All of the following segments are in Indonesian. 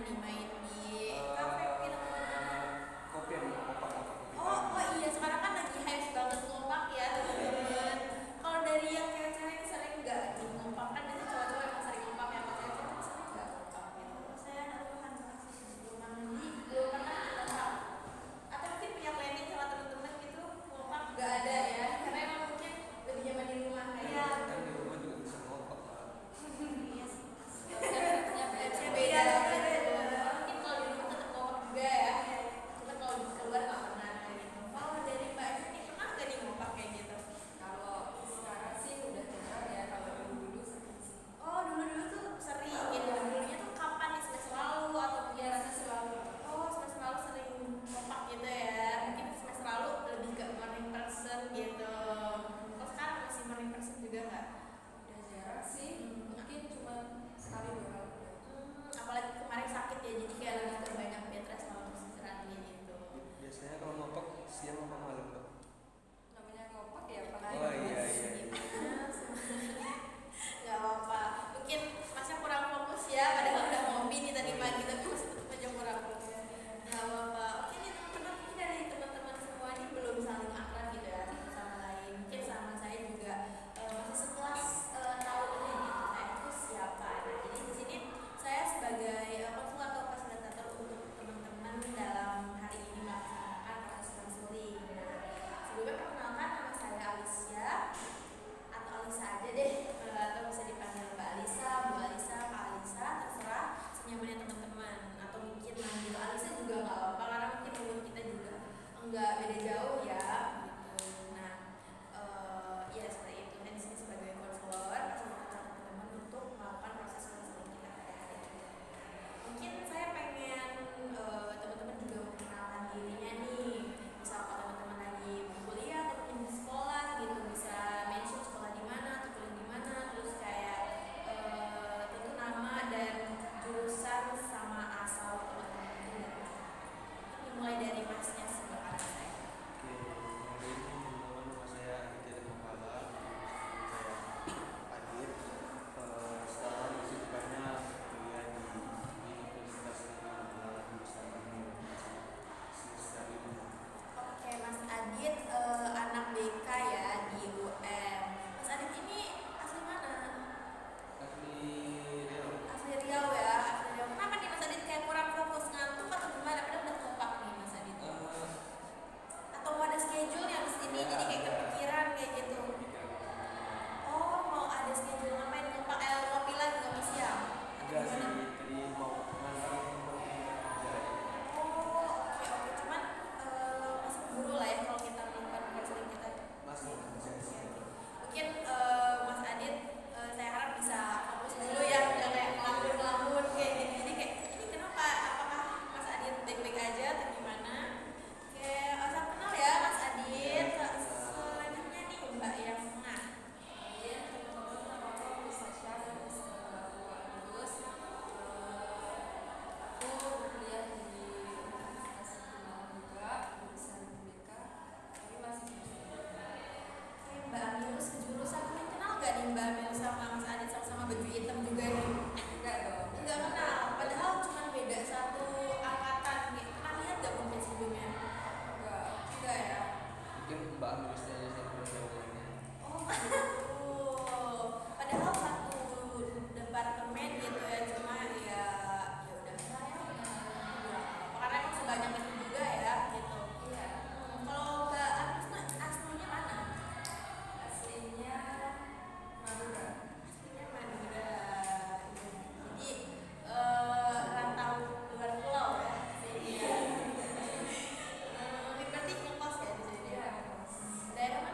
nih? Main di kafe mungkin atau gimana? Kopi yang ngopak. Oh iya, sekarang kan lagi hype banget ngopak ya teman-teman. Kalau dari yang cewek-cewek ini sering nggak nih ngopak? Kan biasanya cowok-cowok yang sering ngopak ya, kalau cewek-cewek ini sering nggak ngopak gitu? Saya nggak tahu kan, belum pernah belum pernah ngopak. Atau mungkin punya planning sama teman-teman gitu ngopak nggak ada ya? Karena emang mungkin lebih nyaman di rumah kayak. Kan di rumah juga bisa ngopak lah. Iya sih. Vibesnya beda gitu. Mungkin kalau di rumah tetap ngopak juga ya. Cuma kalau di keluar nggak pernah kayak gitu. Kalau dari Mbak Esa nih pernah nggak nih ngopak kayak gitu? Kalau sekarang sih udah jarang ya, kalau dulu sering sih. Oh dulu tuh sering gitu. Dulunya tuh kapan nih, semester lalu atau mungkin Semester lalu. Oh semester lalu sering ngopak gitu ya. Mungkin semester lalu lebih ke morning person gitu. Kalau sekarang masih morning person juga nggak? Udah jarang sih, mungkin cuma sekali dua kali. Apalagi kemarin sakit ya, jadi kayak lebih ke banyak bed rest sama terus istirahat gitu. Biasanya kalau ngopak siang apa malam, Pak? Namanya ngopak ya, Pak. Oh iya. Gak apa-apa, mungkin masnya kurang fokus ya, padahal udah ngopi nih tadi pagi tapi masih tetap aja kurang fokus. Gak apa-apa. Oke nih teman-teman, mungkin dari teman-teman semua ini belum saling akrab gitu ya satu sama lain. Mungkin sama saya juga masih sekelas tahu nih gitu, saya itu siapa. Nah jadi di sini saya sebagai konsul atau fasilitator untuk teman-teman dalam hari ini melaksanakan proses konseling. Nah sebelumnya perkenalkan, nama saya Alicia atau Alisa aja deh, atau bisa dipanggil Mbak Alisa, Bu Alisa, Pak Alisa, terserah senyamannya teman-teman. Atau mungkin manggil Alisa juga nggak apa-apa, karena mungkin umur kita juga nggak beda jauh ya gitu. Nah ya seperti itu. Dan di sini sebagai konselor fasilitator teman-teman untuk melakukan proses konseling kita pada hari ini. Mungkin saya pengen teman-teman juga memperkenalkan dirinya nih. Misal kalau teman-teman lagi kuliah atau mungkin di sekolah gitu, bisa mention sekolah di mana atau kuliah di mana, terus kayak tentu nama dan jurusan sama asal teman-teman itu dari mana. Ini mulai dari masnya sebelah kanan saya. Oke, hari ini nama saya Aditya Mokala. Saya Adit. Sekarang kesibukannya kuliah di Universitas Negara jurusan semester ini. Oke, Mas Adit anak BK ya di UM. Mas Adit ini asli mana? Asli Riau. Asli Riau ya, asli Riau. Kenapa nih Mas Adit kayak kurang fokus, ngantuk atau gimana? Padahal udah kompak nih Mas Adit. Atau mau ada schedule yang di sini jadi kayak kepikiran kayak gitu. Oh, mau ada schedule ngapain? Kompak ngopi lagi, ngopi siang? Atau Enggak sih, gimana? jadi mau ngantar teman kerja. Oh, oke. Cuman masih dulu lah ya kalau kita melakukan counseling kita. Masih. Mungkin Mas Adit saya harap bisa fokus dulu ya, jangan kayak ngelamun kayak gini. Jadi kayak ini kenapa? Apakah Mas Adit baik-baik aja atau gimana? Oke, salam kenal ya Mas Adit. Selanjutnya nih Mbak yang tengah. Iya, teman-teman, nama aku Sasha dan lulus. Aku kuliah di Universitas Negara juga, jurusan BK, tapi masih semester 2. Oke, Mbak Amilus sejurusan, mungkin kenal gak nih Mbak Amilus sama Mas Adit sama baju hitam juga nih? Enggak dong. Enggak kenal, padahal cuma beda satu angkatan nih. Pernah lihat gak mungkin sebelumnya? Enggak ya? Mungkin Mbak Anulisnya aja saya belum tahu ini. Oh gitu. Padahal satu departemen gitu ya, cuma ya udah lah ya. Karena emang sebanyak itu juga ya gitu. Iya, Kalau Mbak Agus aslinya mana? aslinya Madura. Aslinya Madura. Jadi rantau luar pulau ya. Iya. Berarti ngekos ya di sini. Iya, Daerah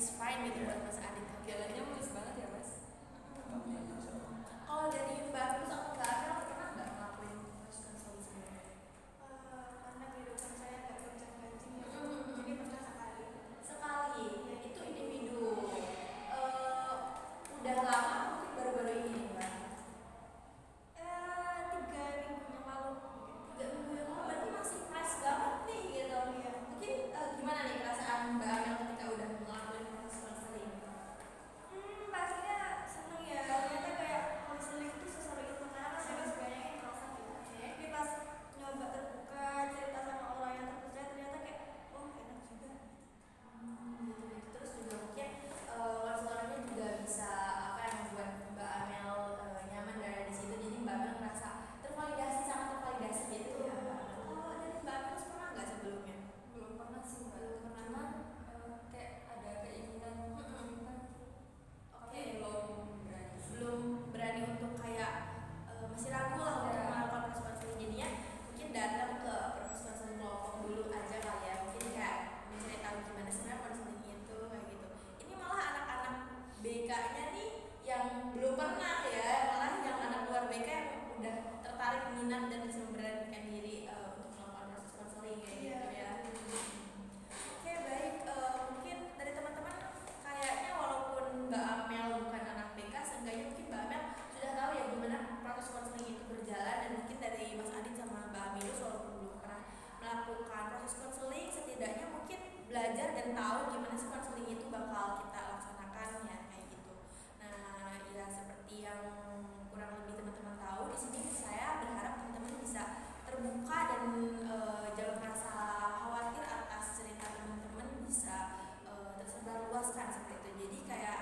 is fine gitu buat Mas Adit. Jalannya mulus banget ya mas. Kalau dari Mbak Agus atau Mbak Amel pernah nggak ngelakuin proses konseling sebelumnya? Karena kehidupan saya nggak gonjang-ganjing ya, jadi pernah sekali. Sekali, itu individu. Udah lama mungkin baru-baru ini nih Mbak? 3 minggu yang lalu mungkin. 3 minggu yang lalu, berarti masih fresh banget nih gitu. Iya. Mungkin gimana nih perasaan Mbak Amel ketika udah ngelakuin proses konseling? Pastinya seneng ya. Ternyata kayak konseling itu seseru itu karena kan saya sebenarnya introvert gitu. Jadi pas nyoba terbuka cerita sama orang yang terpercaya ternyata kayak oh enak juga. Gitu. Terus juga mungkin konselornya juga bisa apa yang membuat Mbak Amel nyaman berada di situ. Jadi Mbak Amel ngerasa tervalidasi, sangat tervalidasi gitu. Iya. Kalau dari Mbak Amel pernah nggak sebelumnya? Belum pernah sih mbak. Belum pernah. Cuma kayak ada keinginan kan. Oke. Belum berani. Belum berani untuk kayak masih ragu lah untuk Iya. melakukan proses konseling. Jadinya mungkin datang ke proses konseling kelompok dulu aja kali ya. Mungkin kayak mencari tahu gimana sebenarnya konseling itu kayak gitu. Ini malah anak-anak BK-nya nih yang belum pernah ya, malah yang anak luar BK yang udah tertarik minat dan bisa memberanikan diri untuk melakukan proses konseling kayak gitu ya. Oke baik, mungkin dari teman-teman kayaknya walaupun Mbak Amel bukan anak BK, seenggaknya mungkin Mbak Amel sudah tahu ya gimana proses konseling itu berjalan, dan mungkin dari Mas Adit sama Mbak Aminus walaupun belum pernah melakukan proses konseling, setidaknya mungkin belajar dan tahu gimana sih konseling itu bakal kita laksanakan ya kayak gitu. Nah ya seperti yang kurang lebih teman-teman tahu di sini, saya berharap teman-teman bisa terbuka dan jangan merasa khawatir atas cerita teman-teman, bisa tersebar luaskan seperti itu. Jadi kayak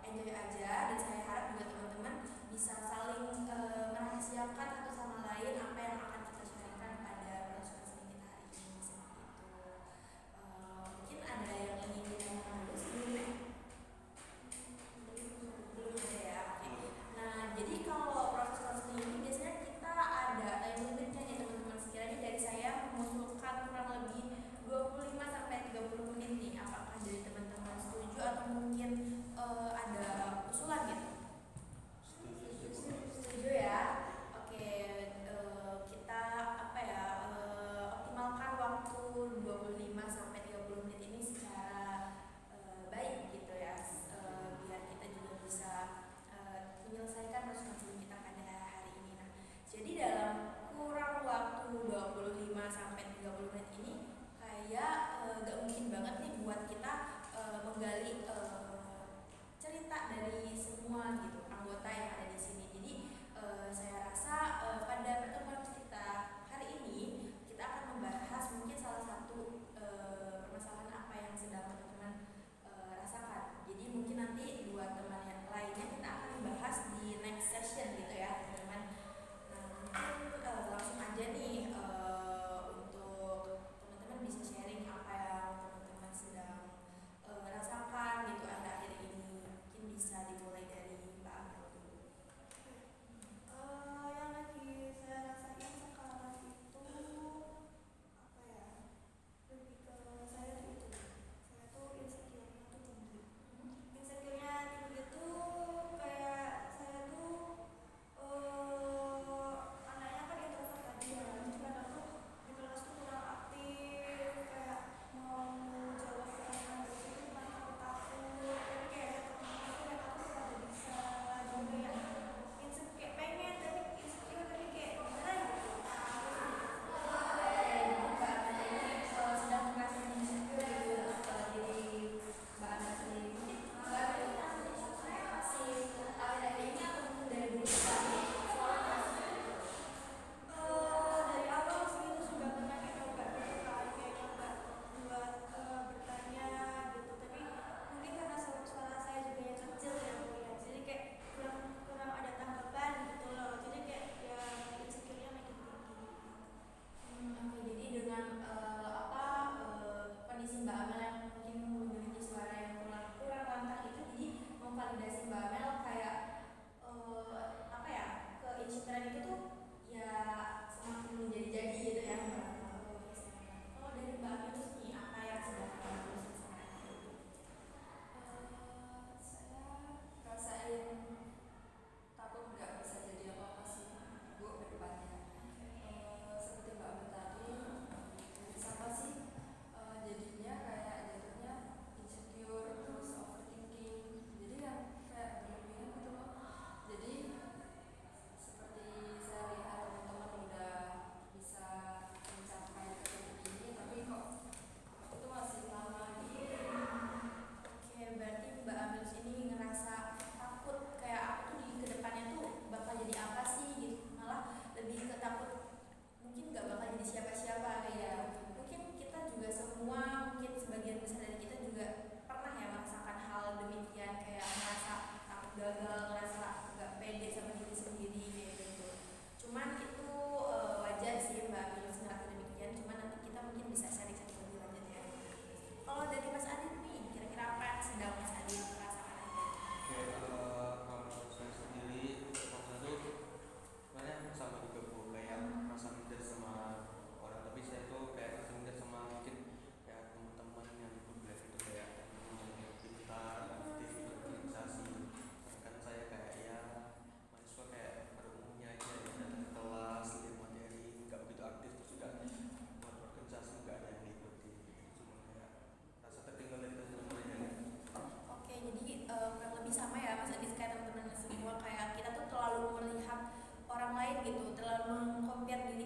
enjoy aja, dan saya harap juga teman-teman bisa saling merahasiakan satu sama lain apa yang akan kita sharingkan pada proses konseling kita hari ini seperti itu. Mungkin ada yang ingin ditanyakan dulu sebelumnya? Belum ada ya. Oke. Nah jadi kalau proses konseling ini biasanya kita ada time limitnya nih teman-teman. Sekiranya dari saya mengusulkan kurang lebih 25 sampai 30 menit nih. Apakah dari teman-teman setuju atau mungkin ada usulan gitu? Setuju ya. Oke, kita apa ya, optimalkan waktu 25 sampai 30 menit ini secara baik gitu ya, biar kita juga bisa menyelesaikan proses konseling kita pada hari ini. Nah, jadi dalam kurang waktu 25 sampai 30 menit ini kayak gak mungkin banget nih buat kita menggali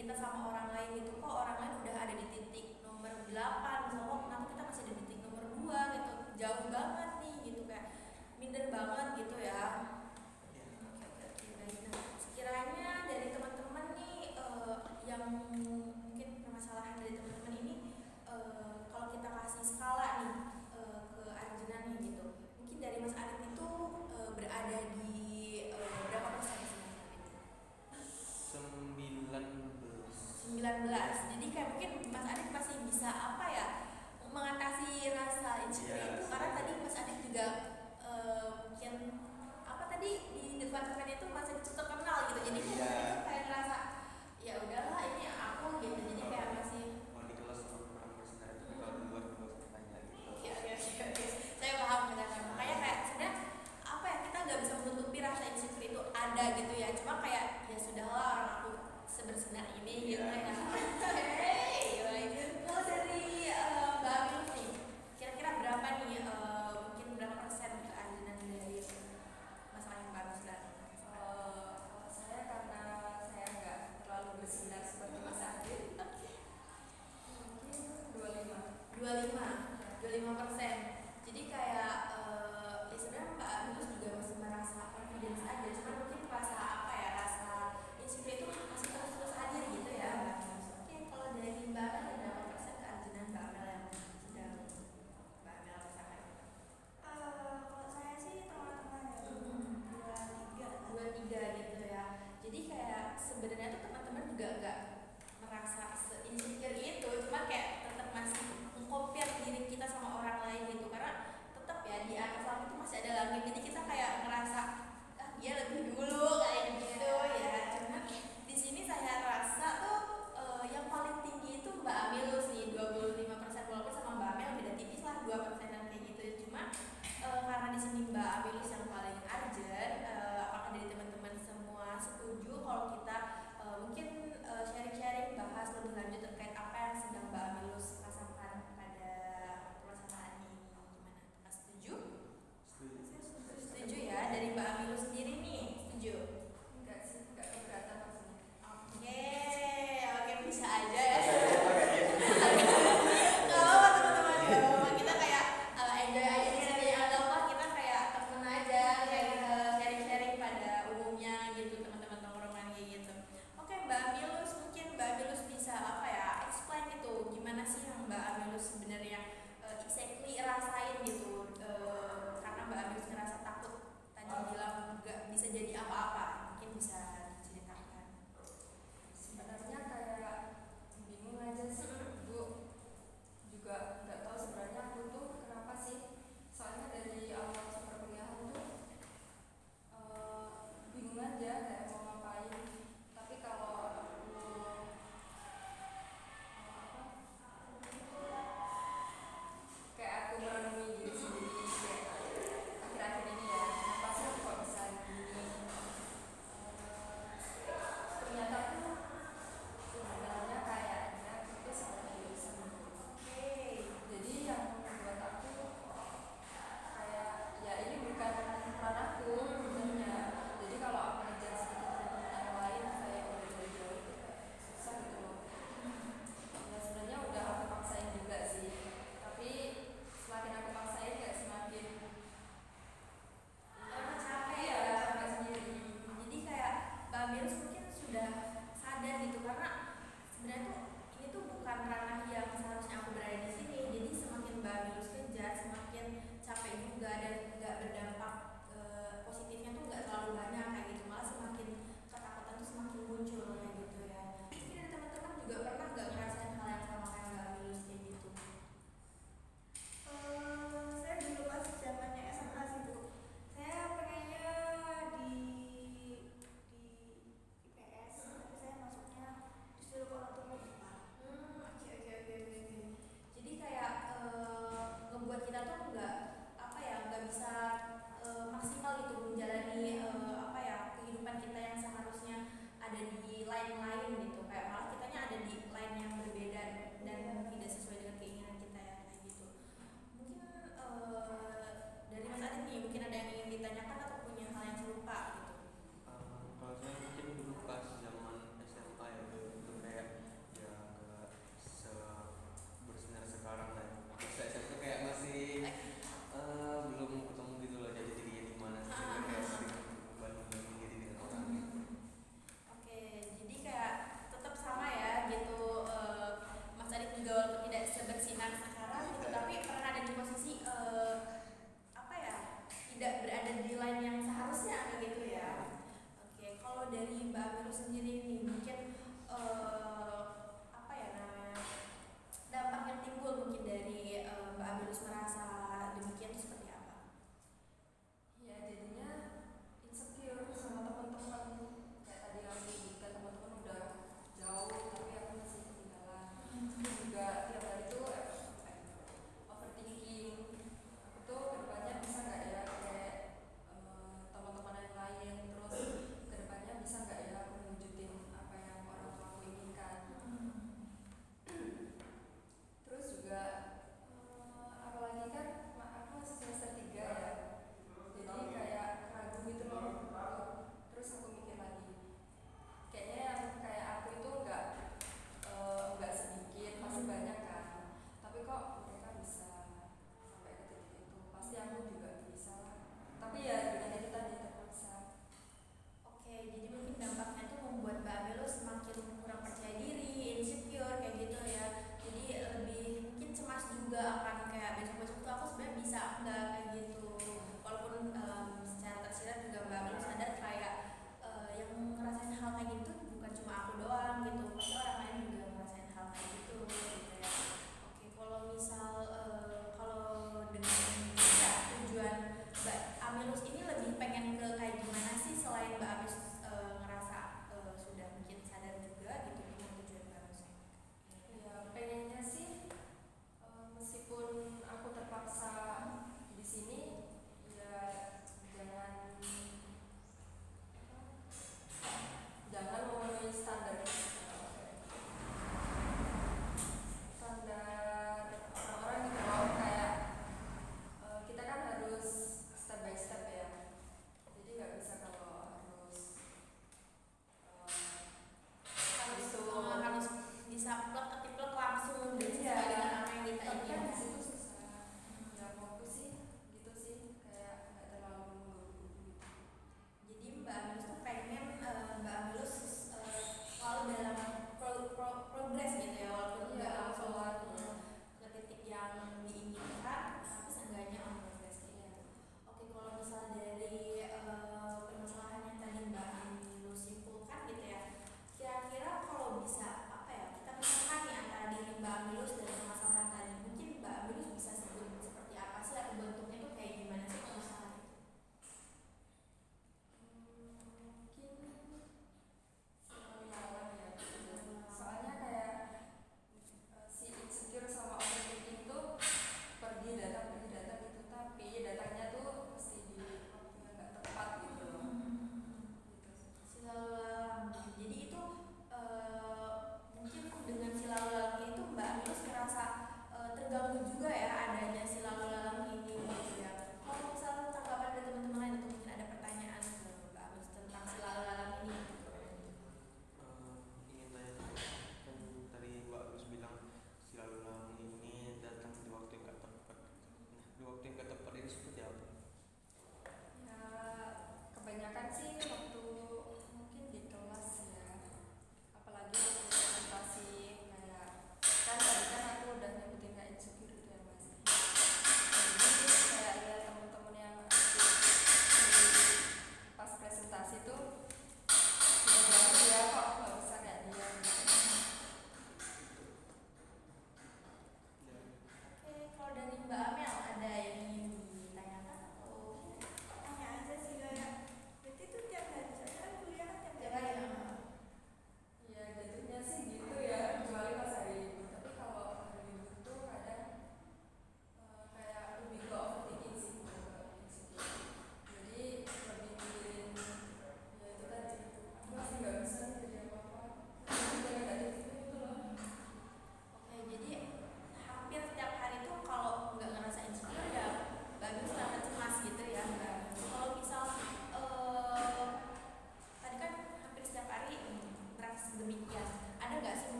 kita sama orang lain gitu, kok orang lain udah ada di titik nomor 8 misalnya, kok kenapa kita masih ada di titik nomor 2 gitu, jauh banget nih gitu, kayak minder banget gitu ya. Oke, oke, baik. Nah, sekiranya dari teman-teman nih yang mungkin permasalahan dari teman-teman ini, kalau kita kasih skala nih ke Arjuna nih gitu, mungkin dari Mas Arif itu berada di berapa persen sih Mas Arif? 19. Jadi kayak mungkin Mas Arif masih bisa apa ya, mengatasi rasa insecure itu, karena tadi Mas Arif juga mungkin apa tadi di departemen itu masih terkenal gitu, jadi Iya. itu kayak ngerasa ya udahlah ini aku gitu, jadi kayak masih Mau di kelas sama kurang bersinar, tapi kalau di luar nggak usah tanya gitu. oke. Saya paham benar, makanya kayak sebenarnya apa ya, kita nggak bisa menutupi rasa insecure itu ada gitu ya, cuma kayak ya sudahlah, orang aku sebersinar ini gitu Iya. ya. Hey, baik. Kalau dari Mbak Amil nih, kira-kira berapa nih mungkin berapa persen keadilan dari masalah yang baru sekarang? Kalau saya karena saya nggak terlalu bersinar seperti Mas Adit, mungkin 25%. Jadi kayak ya sebenarnya Mbak Amil juga masih merasa confidence aja, cuma mungkin rasa apa ya, rasa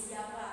siapa